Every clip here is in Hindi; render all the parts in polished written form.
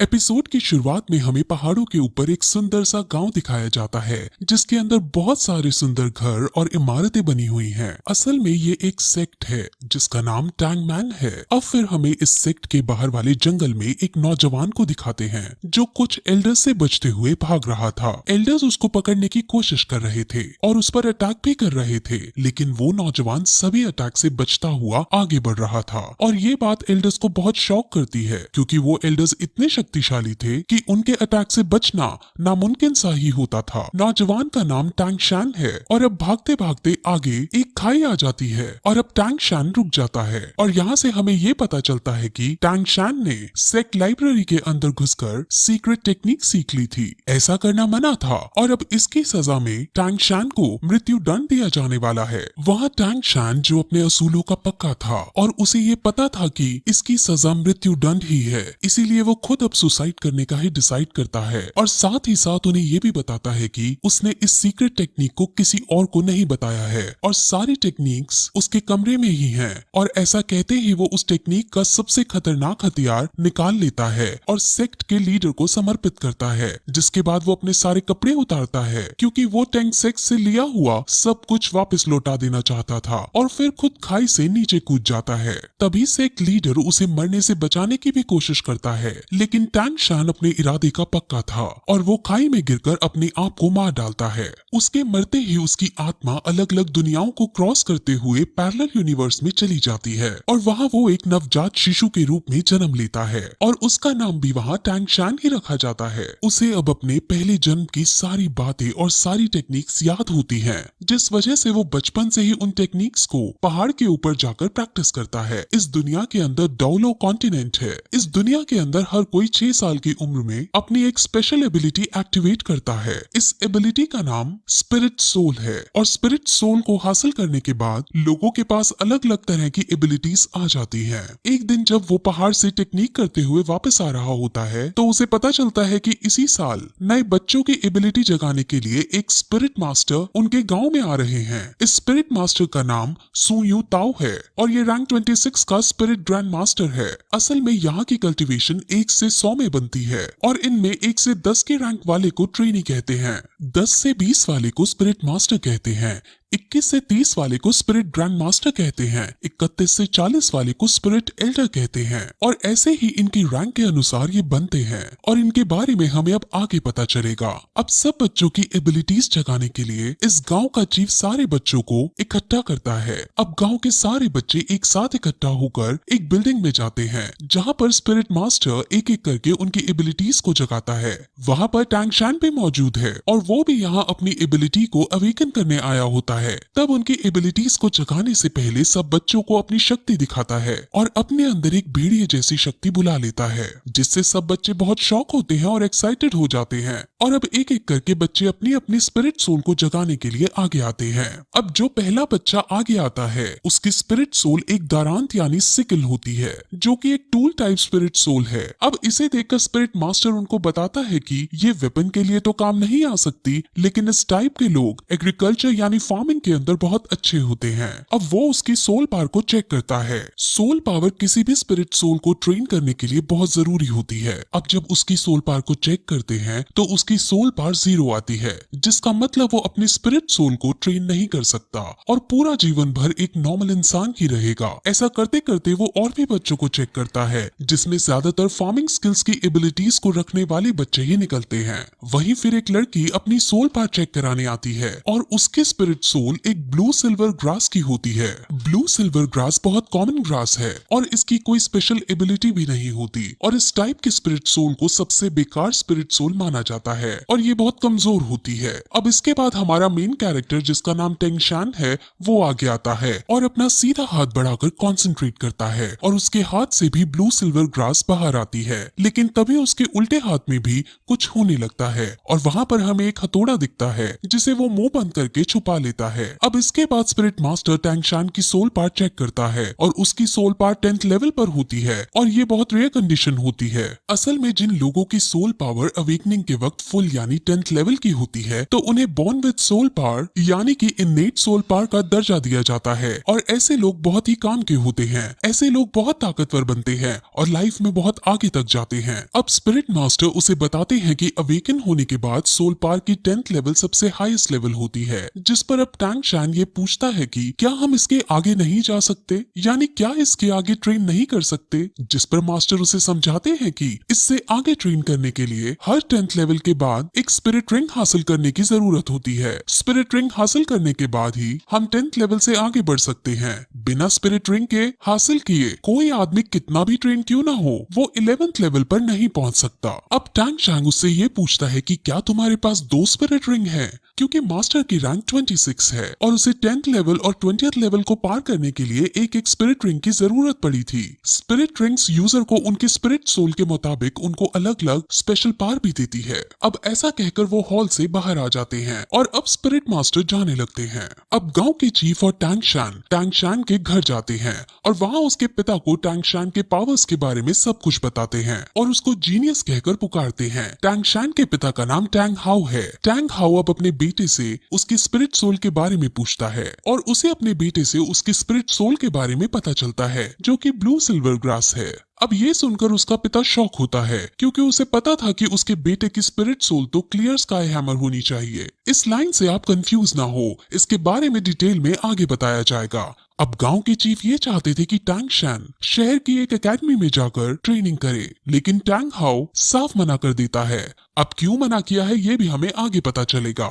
एपिसोड की शुरुआत में हमें पहाड़ों के ऊपर एक सुंदर सा गांव दिखाया जाता है जिसके अंदर बहुत सारे सुंदर घर और इमारतें बनी हुई हैं। असल में ये एक सेक्ट है जिसका नाम टैंगमैन है। अब फिर हमें इस सेक्ट के बाहर वाले जंगल में एक नौजवान को दिखाते हैं जो कुछ एल्डर्स से बचते हुए भाग रहा था। एल्डर्स उसको पकड़ने की कोशिश कर रहे थे और उस पर अटैक भी कर रहे थे, लेकिन वो नौजवान सभी अटैक से बचता हुआ आगे बढ़ रहा था। और ये बात एल्डर्स को बहुत शॉक करती है क्योंकि वो एल्डर्स इतने शक्तिशाली थे कि उनके अटैक से बचना नामुमकिन सा ही होता था। नौजवान का नाम टैंग शैन है और अब भागते भागते आगे एक खाई आ जाती है और अब टैंग शैन रुक जाता है और यहाँ से हमें ये पता चलता है कि टैंग शैन ने सेक्ट लाइब्रेरी के अंदर घुसकर सीक्रेट टेक्निक सीख ली थी। ऐसा करना मना था और अब इसकी सजा में टैंग शैन को मृत्यु दंड दिया जाने वाला है। वहाँ टैंग शैन जो अपने असूलों का पक्का था और उसे ये पता था कि इसकी सजा मृत्यु दंड ही है, इसीलिए वो खुद अब सुसाइड करने का ही डिसाइड करता है और साथ ही साथ उन्हें ये भी बताता है कि उसने इस सीक्रेट टेक्निक को किसी और को नहीं बताया है और सारी टेक्निक्स उसके कमरे में ही हैं। और ऐसा कहते ही वो उस टेक्निक का सबसे खतरनाक हथियार निकाल लेता है और सेक्ट के लीडर को समर्पित करता है, जिसके बाद वो अपने सारे कपड़े उतारता है क्योंकि वो टैंग सेक्ट से लिया हुआ सब कुछ वापस लौटा देना चाहता था और फिर खुद खाई से नीचे कूद जाता है। तभी सेक्ट लीडर उसे मरने से बचाने की भी कोशिश करता है, लेकिन टैंग शैन अपने इरादे का पक्का था और वो खाई में गिरकर अपने आप को मार डालता है। उसके मरते ही उसकी आत्मा अलग अलग दुनियाओं को क्रॉस करते हुए पैरेलल यूनिवर्स में चली जाती है और वहाँ वो एक नवजात शिशु के रूप में जन्म लेता है और उसका नाम भी वहाँ टैंग शैन ही रखा जाता है। उसे अब अपने पहले जन्म की सारी बातें और सारी टेक्निक्स याद होती हैं, जिस वजह से वो बचपन से ही उन टेक्निक्स को पहाड़ के ऊपर जाकर प्रैक्टिस करता है। इस दुनिया के अंदर डोलो कॉन्टिनेंट है। इस दुनिया के अंदर हर कोई 6 साल की उम्र में अपनी एक स्पेशल एबिलिटी एक्टिवेट करता है। इस एबिलिटी का नाम स्पिरिट सोल है और स्पिरिट सोल को हासिल करने के बाद लोगों के पास अलग अलग तरह की एबिलिटीज आ जाती हैं। एक दिन जब वो पहाड़ से टेक्निक करते हुए वापस आ रहा होता है तो उसे पता चलता है कि इसी साल नए बच्चों की एबिलिटी जगाने के लिए एक स्पिरिट मास्टर उनके गांव में आ रहे हैं। इस स्पिरिट मास्टर का नाम सू यू ताओ है और ये रैंक 26 का स्पिरिट ग्रैंड मास्टर है। असल में यहाँ की कल्टीवेशन 1 से 100 में बनती है और इनमें 1 से 10 के रैंक वाले को ट्रेनी कहते हैं, 10 से 20 वाले को स्पिरिट मास्टर कहते हैं, 21 से 30 वाले को स्पिरिट ग्रैंड मास्टर कहते हैं, 31 से 40 वाले को स्पिरिट एल्डर कहते हैं और ऐसे ही इनकी रैंक के अनुसार ये बनते हैं और इनके बारे में हमें अब आगे पता चलेगा। अब सब बच्चों की एबिलिटीज जगाने के लिए इस गांव का चीफ सारे बच्चों को इकट्ठा करता है। अब गांव के सारे बच्चे एक साथ इकट्ठा होकर एक बिल्डिंग में जाते हैं जहां पर स्पिरिट मास्टर एक एक करके उनकी एबिलिटीज को जगाता है। वहां पर टैंग शैन भी मौजूद है और वो भी यहाँ अपनी एबिलिटी को अवेकन करने आया होता है। तब उनकी एबिलिटीज को जगाने से पहले सब बच्चों को अपनी शक्ति दिखाता है और अपने अंदर एक भेड़िए जैसी शक्ति बुला लेता है, जिससे सब बच्चे बहुत शौक होते हैं और एक्साइटेड हो जाते हैं। और अब एक एक करके बच्चे अपनी अपनी स्पिरिट सोल को जगाने के लिए आगे आते हैं। अब जो पहला बच्चा आगे आता है उसकी स्पिरिट सोल एक दारांत यानी सिकल होती है, जो कि एक टूल टाइप स्पिरिट सोल है। अब इसे देखकर स्पिरिट मास्टर उनको बताता है कि ये वेपन के लिए तो काम नहीं आ सकती, लेकिन इस टाइप के लोग एग्रीकल्चर यानी फार्मिंग के अंदर बहुत अच्छे होते हैं। अब वो उसकी सोल पावर को चेक करता है। सोल पावर किसी भी स्पिरिट सोल को ट्रेन करने के लिए बहुत जरूरी होती है। अब जब उसकी सोल पावर को चेक करते हैं तो उसकी सोल पावर 0 आती है, जिसका मतलब वो अपनी स्पिरिट सोल को ट्रेन नहीं कर सकता और पूरा जीवन भर एक नॉर्मल इंसान ही रहेगा। ऐसा करते करते वो और भी बच्चों को चेक करता है, जिसमें ज्यादातर फार्मिंग स्किल्स की एबिलिटीज को रखने वाले बच्चे ही निकलते हैं। वहीं फिर एक लड़की अपनी सोल पावर चेक कराने आती है और उसके स्पिरिट सोल एक ब्लू सिल्वर ग्रास की होती है। ब्लू सिल्वर ग्रास बहुत कॉमन ग्रास है और इसकी कोई स्पेशल एबिलिटी भी नहीं होती और इस टाइप के स्पिरिट सोल को सबसे बेकार स्पिरिट सोल माना जाता है और ये बहुत कमजोर होती है। अब इसके बाद हमारा मेन कैरेक्टर जिसका नाम टैंग शैन है वो आगे आता है और अपना सीधा हाथ बढ़ाकर कॉन्सेंट्रेट करता है और उसके हाथ से भी ब्लू सिल्वर ग्रास बाहर आती है, लेकिन तभी उसके उल्टे हाथ में भी कुछ होने लगता है और वहाँ पर हमें एक हथौड़ा दिखता है जिसे वो मुंह बंद करके छुपा लेता देता है। अब इसके बाद स्पिरिट मास्टर टैंगशान की सोल पार्ट चेक करता है और उसकी सोल पार्ट 10th लेवल पर होती है और ये बहुत रेयर कंडीशन होती है। असल में जिन लोगों की सोल पावर अवेकनिंग के वक्त फुल यानी 10th लेवल की होती है तो उन्हें बॉर्न विद सोल पावर यानी कि इनेट सोल पावर का दर्जा दिया जाता है और ऐसे लोग बहुत ही काम के होते हैं। ऐसे लोग बहुत ताकतवर बनते हैं और लाइफ में बहुत आगे तक जाते हैं। अब स्पिरिट मास्टर उसे बताते हैं कि अवेकन होने के बाद सोल पावर की 10th लेवल सबसे हाईएस्ट लेवल होती है, जिस पर अब टैंगशान ये पूछता है कि क्या हम इसके आगे नहीं जा सकते, यानी क्या इसके आगे ट्रेन नहीं कर सकते, जिस पर मास्टर उसे समझाते हैं कि इससे आगे ट्रेन करने के लिए हर 10th लेवल के बाद एक स्पिरिट रिंग हासिल करने की जरूरत होती है। स्पिरिट रिंग हासिल करने के बाद ही हम 10th लेवल से आगे बढ़ सकते हैं। बिना स्पिरिट रिंग के हासिल किए कोई आदमी कितना भी ट्रेन क्यों ना हो वो 11th लेवल पर नहीं पहुंच सकता। अब टैंगशान उससे ये पूछता है कि क्या तुम्हारे पास 2 स्पिरिट रिंग है, क्योंकि मास्टर की रैंक 26 है और उसे 10th लेवल और 20th लेवल को पार करने के लिए एक स्पिरिट रिंग की जरूरत पड़ी थी। स्पिरिट रिंग्स यूजर को उनके स्पिरिट सोल के मुताबिक उनको अलग अलग स्पेशल पावर भी देती है। अब ऐसा कहकर वो हॉल से बाहर आ जाते हैं और अब स्पिरिट मास्टर जाने लगते हैं। अब गांव के चीफ और टैंगशान के घर जाते हैं और वहाँ उसके पिता को टैंगशान के पावर्स के बारे में सब कुछ बताते हैं और उसको जीनियस कहकर पुकारते हैं। टैंगशान के पिता का नाम टैंग हाउ है। टैंग हाउ अब अपने बेटे से उसके स्पिरिट सोल के बारे में पूछता है और उसे अपने बेटे से उसके स्पिरिट सोल के बारे में पता चलता है जो कि ब्लू सिल्वर ग्रास है। अब ये सुनकर उसका पिता शॉक होता है क्योंकि उसे पता था कि उसके बेटे की स्पिरिट सोल तो क्लियर स्काई हैमर होनी चाहिए। इस लाइन से आप कंफ्यूज ना हो, इसके बारे में डिटेल में आगे बताया जाएगा। अब गांव के चीफ ये चाहते थे कि टैंगशान शहर की एक एकेडमी में जाकर ट्रेनिंग करे, लेकिन टैंग हाउ साफ मना कर देता है। अब क्यों मना किया है ये भी हमें आगे पता चलेगा।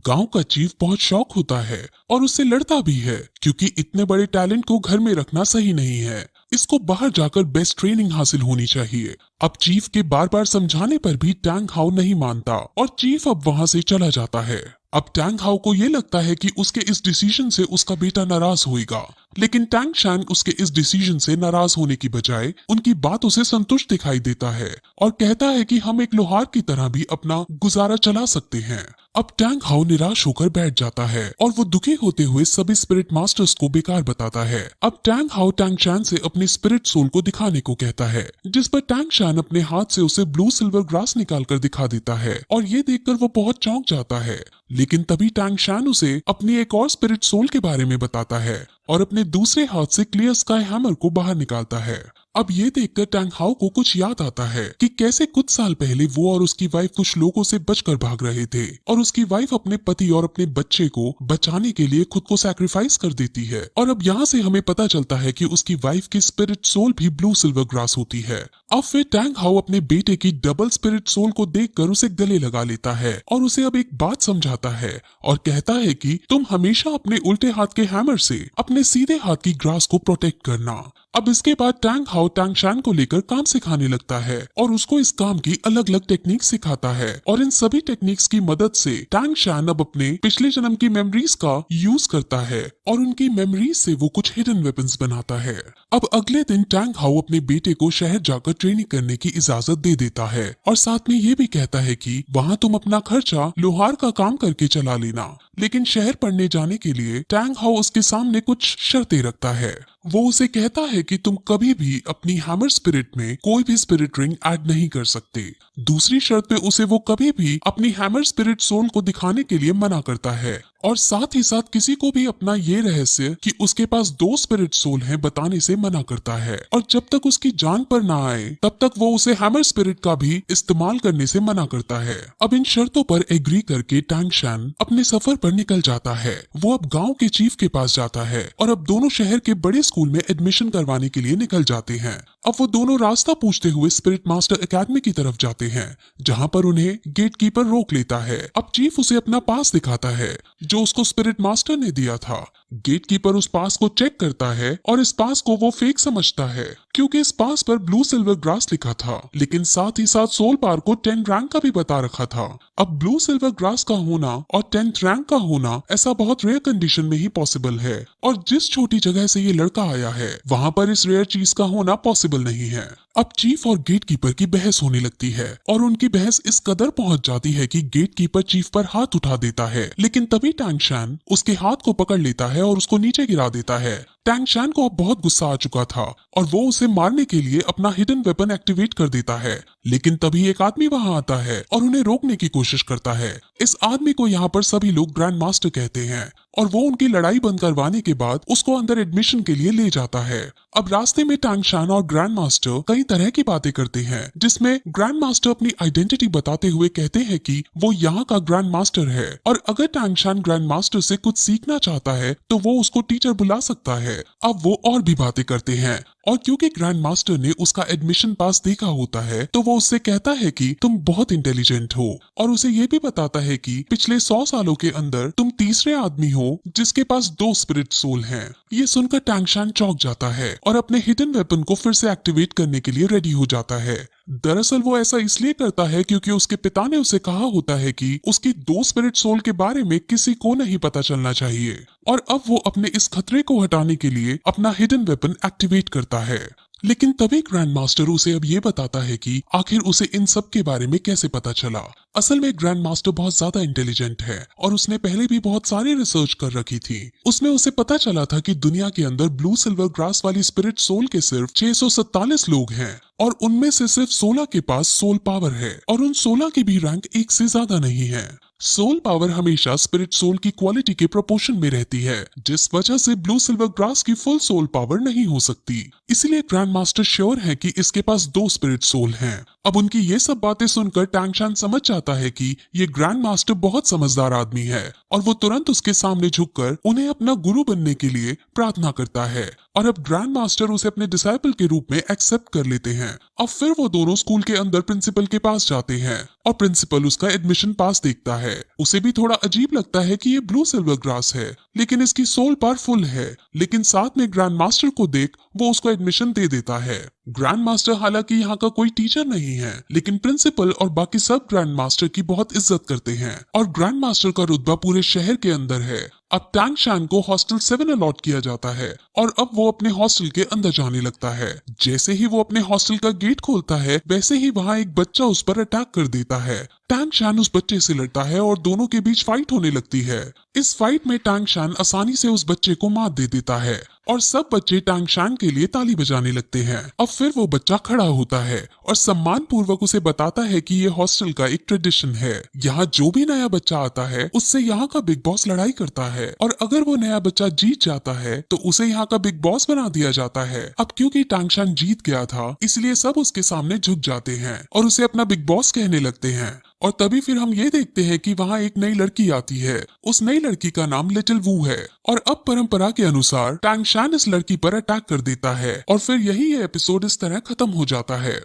गांव का चीफ बहुत शॉक होता है और उससे लड़ता भी है क्योंकि इतने बड़े टैलेंट को घर में रखना सही नहीं है, इसको बाहर जाकर बेस्ट ट्रेनिंग हासिल होनी चाहिए। अब चीफ के बार बार समझाने पर भी टैंग हाउ नहीं मानता और चीफ अब वहां से चला जाता है। अब टैंग हाउ को ये लगता है कि उसके इस डिसीजन से उसका बेटा नाराज होएगा, लेकिन टैंगशान उसके इस डिसीजन से नाराज होने की बजाय उनकी बातों से संतुष्ट दिखाई देता है और कहता है कि हम एक लोहार की तरह भी अपना गुजारा चला सकते हैं। अब टैंग हाउ निराश होकर बैठ जाता है और वो दुखी होते हुए सभी स्पिरिट मास्टर्स को बेकार बताता है। अब टैंग हाउ टैंगशान से अपनी स्पिरिट सोल को दिखाने को कहता है, जिस पर टैंगशान अपने हाथ से उसे ब्लू सिल्वर ग्रास निकालकर दिखा देता है और ये देखकर वो बहुत चौंक जाता है। लेकिन तभी टैंगशान उसे अपनी एक और स्पिरिट सोल के बारे में बताता है और अपने दूसरे हाथ से क्लियर स्काई हैमर को बाहर निकालता है। अब ये देखकर टैंग हाउ को कुछ याद आता है कि कैसे कुछ साल पहले वो और उसकी वाइफ कुछ लोगों से बचकर भाग रहे थे और उसकी वाइफ अपने पति और अपने बच्चे को बचाने के लिए खुद को सैक्रिफाइस कर देती है। और अब यहाँ से हमें पता चलता है कि उसकी वाइफ की स्पिरिट सोल भी ब्लू सिल्वर ग्रास होती है। अब फिर टैंग हाउ अपने बेटे की डबल स्पिरिट सोल को देखकर उसे गले लगा लेता है और उसे अब एक बात समझाता है और कहता है कि तुम हमेशा अपने उल्टे हाथ के हैमर से अपने सीधे हाथ की ग्रास को प्रोटेक्ट करना। अब इसके बाद टैंग हाउ टैंगशान को लेकर काम सिखाने लगता है और उसको इस काम की अलग अलग टेक्निक सिखाता है और इन सभी टेक्निक्स की मदद से टैंगशान अब अपने पिछले जन्म की मेमोरीज का यूज करता है और उनकी मेमोरीज से वो कुछ हिडन वेपन्स बनाता है। अब अगले दिन टैंग हाउ अपने बेटे को शहर जाकर ट्रेनिंग करने की इजाजत दे देता है और साथ में ये भी कहता है कि वहाँ तुम अपना खर्चा लोहार का काम करके चला लेना। लेकिन शहर पढ़ने जाने के लिए टैंग हाउ उसके सामने कुछ शर्तें रखता है। वो उसे कहता है कि तुम कभी भी अपनी हैमर स्पिरिट में कोई भी स्पिरिट रिंग ऐड नहीं कर सकते। दूसरी शर्त पे उसे वो कभी भी अपनी हैमर स्पिरिट सोल को दिखाने के लिए मना करता है और साथ ही साथ किसी को भी अपना ये रहस्य कि उसके पास 2 स्पिरिट सोल हैं बताने से मना करता है और जब तक उसकी जान पर ना आए तब तक वो उसे हैमर स्पिरिट का भी इस्तेमाल करने से मना करता है। अब इन शर्तों पर एग्री करके टैंगशान अपने सफर पर निकल जाता है। वो अब गांव के चीफ के पास जाता है और अब दोनों शहर के बड़े स्कूल में एडमिशन करवाने के लिए निकल जाते हैं। अब वो दोनों रास्ता पूछते हुए स्पिरिट मास्टर एकेडमी की तरफ जाते हैं, जहाँ पर उन्हें गेट कीपर रोक लेता है। अब चीफ उसे अपना पास दिखाता है जो उसको स्पिरिट मास्टर ने दिया था। गेट कीपर उस पास को चेक करता है और इस पास को वो फेक समझता है क्योंकि इस पास पर ब्लू सिल्वर ग्रास लिखा था, लेकिन साथ ही साथ सोल पार को 10 रैंक का भी बता रखा था। अब ब्लू सिल्वर ग्रास का होना और 10th रैंक का होना ऐसा बहुत रेयर कंडीशन में ही पॉसिबल है और जिस छोटी जगह से ये लड़का आया है वहाँ पर इस रेयर चीज का होना पॉसिबल नहीं है। अब चीफ और गेट कीपर की बहस होने लगती है और उनकी बहस इस कदर पहुंच जाती है कि गेट कीपर चीफ पर हाथ उठा देता है, लेकिन तभी टैंग शैन उसके हाथ को पकड़ लेता है और उसको नीचे गिरा देता है। टैंग शैन को अब बहुत गुस्सा आ चुका था और वो उसे मारने के लिए अपना हिडन वेपन एक्टिवेट कर देता है, लेकिन तभी एक आदमी वहां आता है और उन्हें रोकने की कोशिश करता है। इस आदमी को यहाँ पर सभी लोग ग्रैंड मास्टर कहते हैं और वो उनकी लड़ाई बंद करवाने के बाद उसको अंदर एडमिशन के लिए ले जाता है। अब रास्ते में टैंग शैन और ग्रैंड मास्टर कई तरह की बातें करते हैं, जिसमें ग्रैंड मास्टर अपनी आइडेंटिटी बताते हुए कहते हैं कि वो यहाँ का ग्रैंड मास्टर है और अगर टैंग शैन ग्रैंड मास्टर से कुछ सीखना चाहता है तो वो उसको टीचर बुला सकता है। अब वो और भी बातें करते हैं और क्योंकि ग्रैंड मास्टर ने उसका एडमिशन पास देखा होता है तो वो उससे कहता है कि तुम बहुत इंटेलिजेंट हो और उसे ये भी बताता है कि पिछले 100 सालों के अंदर तुम तीसरे आदमी हो जिसके पास 2 स्पिरिट सोल हैं। ये सुनकर टैंग शैन चौंक जाता है और अपने हिडन वेपन को फिर से एक्टिवेट करने के लिए रेडी हो जाता है। दरअसल वो ऐसा इसलिए करता है क्योंकि उसके पिता ने उसे कहा होता है कि उसकी 2 स्पिरिट सोल के बारे में किसी को नहीं पता चलना चाहिए और अब वो अपने इस खतरे को हटाने के लिए अपना हिडन वेपन एक्टिवेट करता है। लेकिन तभी ग्रैंड मास्टर उसे अब ये बताता है कि आखिर उसे इन सब के बारे में कैसे पता चला। असल में ग्रैंड मास्टर बहुत ज्यादा इंटेलिजेंट है और उसने पहले भी बहुत सारी रिसर्च कर रखी थी। उसमें उसे पता चला था कि दुनिया के अंदर ब्लू सिल्वर ग्रास वाली स्पिरिट सोल के सिर्फ 647 लोग हैं और उनमें से सिर्फ 16 के पास सोल पावर है और उन 16 की भी रैंक 1 से ज्यादा नहीं है। सोल पावर हमेशा स्पिरिट सोल की क्वालिटी के प्रोपोर्शन में रहती है, जिस वजह से ब्लू सिल्वर ग्रास की फुल सोल पावर नहीं हो सकती। इसीलिए ग्रैंड मास्टर श्योर है कि इसके पास 2 स्पिरिट सोल हैं। अब उनकी ये सब बातें सुनकर टैंग शैन समझ जाता है कि ये ग्रैंड मास्टर बहुत समझदार आदमी है और वो तुरंत उसके सामने झुककर उन्हें अपना गुरु बनने के लिए प्रार्थना करता है और अब ग्रैंड मास्टर उसे अपने डिसाइपल के रूप में एक्सेप्ट कर लेते हैं। अब फिर वो दोनों स्कूल के अंदर प्रिंसिपल के पास जाते हैं और प्रिंसिपल उसका एडमिशन पास देखता है। उसे भी थोड़ा अजीब लगता है कि ये ब्लू सिल्वर ग्रास है लेकिन इसकी सोल पावर फुल है, लेकिन साथ में ग्रैंड मास्टर को देख वो उसको एडमिशन दे देता है। ग्रैंड मास्टर हालांकि यहाँ का कोई टीचर नहीं है, लेकिन प्रिंसिपल और बाकी सब ग्रैंड मास्टर की बहुत इज्जत करते हैं और ग्रैंड मास्टर का रुतबा पूरे शहर के अंदर है। अब टैंग शैन को हॉस्टल 7 अलॉट किया जाता है और अब वो अपने हॉस्टल के अंदर जाने लगता है। जैसे ही वो अपने हॉस्टल का गेट खोलता है वैसे ही वहाँ एक बच्चा उस पर अटैक कर देता है। टैंग शैन उस बच्चे से लड़ता है और दोनों के बीच फाइट होने लगती है। इस फाइट में टैंग शैन आसानी से उस बच्चे को मार दे देता है और सब बच्चे टैंग शैन के लिए ताली बजाने लगते हैं। अब फिर वो बच्चा खड़ा होता है और सम्मान पूर्वक उसे बताता है कि ये हॉस्टल का एक ट्रेडिशन है। यहाँ जो भी नया बच्चा आता है उससे यहाँ का बिग बॉस लड़ाई करता है और अगर वो नया बच्चा जीत जाता है तो उसे यहाँ का बिग बॉस बना दिया जाता है। अब क्योंकि टैंग शैन जीत गया था इसलिए सब उसके सामने झुक जाते हैं और उसे अपना बिग बॉस कहने लगते हैं। और तभी फिर हम ये देखते हैं कि वहाँ एक नई लड़की आती है। उस नई लड़की का नाम लिटिल वू है और अब परंपरा के अनुसार टैंग शैन इस लड़की पर अटैक कर देता है और फिर यही ये एपिसोड इस तरह खत्म हो जाता है।